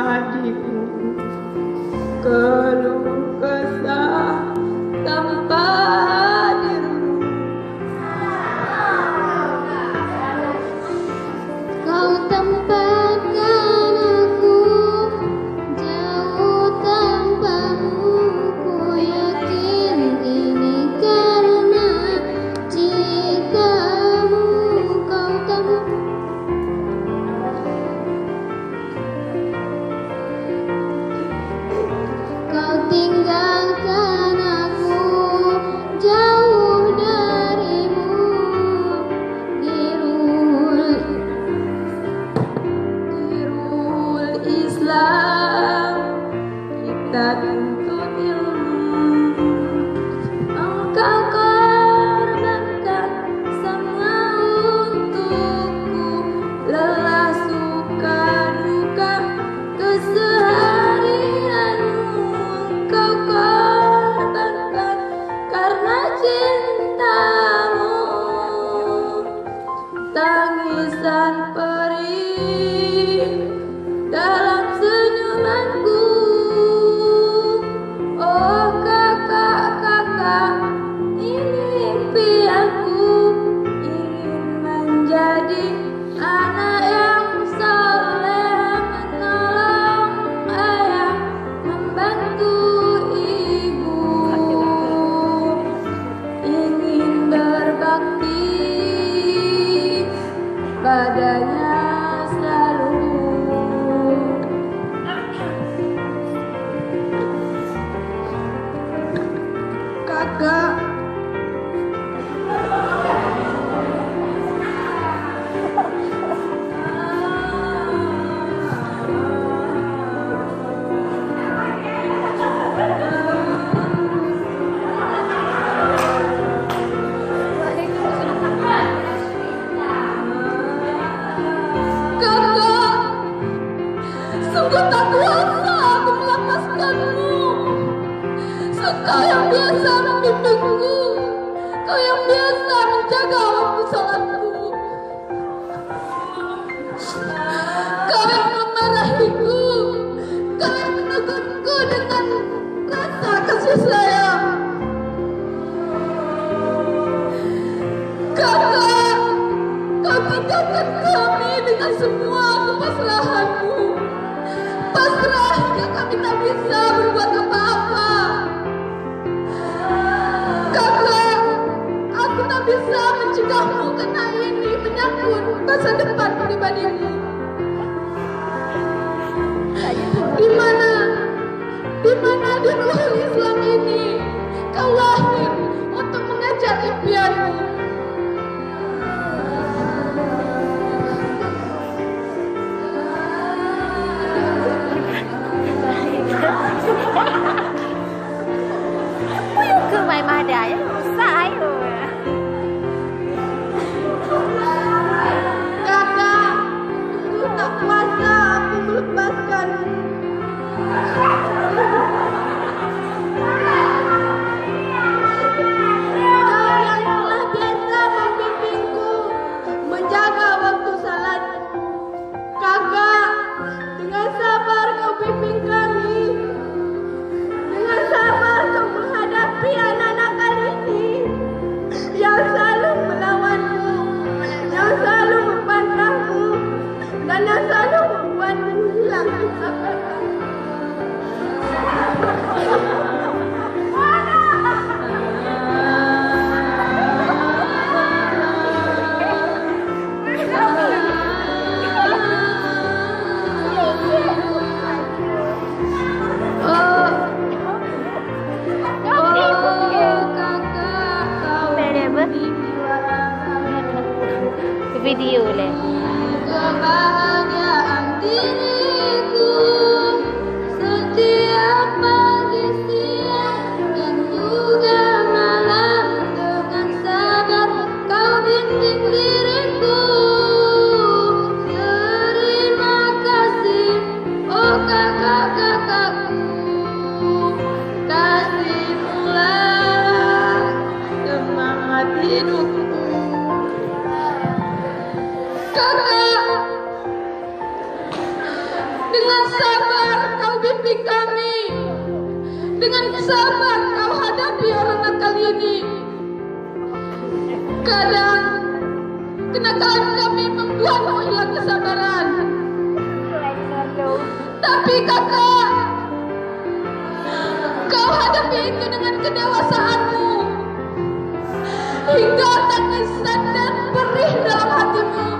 adikku, keluh kesah tanpa hadirmu. Kau tempatkan aku jauh tanpamu. Ku yakin ini karena cintamu. Kau tinggalkan aku jauh darimu. Dirul Islam kita tuntut ilmu, engkau korbankan semua untukku, lelah suka duka keseharianmu engkau korbankan karena cintamu. Tangisan perih dalam senyumanku. Oh kakak, kakak, ini impianku, ingin menjadi anak yang soleh, menolong ayah, membantu ibu, ingin berbakti padanya selalu. Kakak, kakak, sungguh tak kuasa aku melepaskanmu. Kau yang biasa membimbingku, kau yang biasa menjaga waktu sholatku, kau yang memarahiku, kau yang menegurku dengan rasa kasih sayang. Kakak, kau tinggalkan kami dengan semua kepasrahanmu, pasrah hingga kami tak bisa berbuat apa-apa. Kakak, aku tak bisa mencegahmu karena ini menyangkut masa depan pribadimu. Di mana di ruang Islam ini kau lahir untuk mengejar impianmu. Cứ mày mà đại sai rồi. Kakak, sungguh tak kuasa aku melepaskan. Kau yang telah biasa membimbingku, menjaga waktu salat. Kakak, dengan sabar kau bimbing kami, dengan sabar kau menghadapi anak nakal ini yang selalu melawanmu, yang selalu membantahmu, dan yang selalu membuatmu hilang kesabaran. Video le. Kebahagiaan diriku setiap pagi, siang, dan juga malam. Dengan sabar kau bimbing diriku. Terima kasih, oh kakak-kakakku. Kasihmulah semangat hidupku. Kakak, dengan sabar menghidupi kami. Dengan sabar kau hadapi orang nakal ini. Kadang kenakalan kami membuatmu hilang kesabaran. Tapi kakak, kau hadapi itu dengan kedewasaanmu hingga tangisan dan perih dalam hatimu.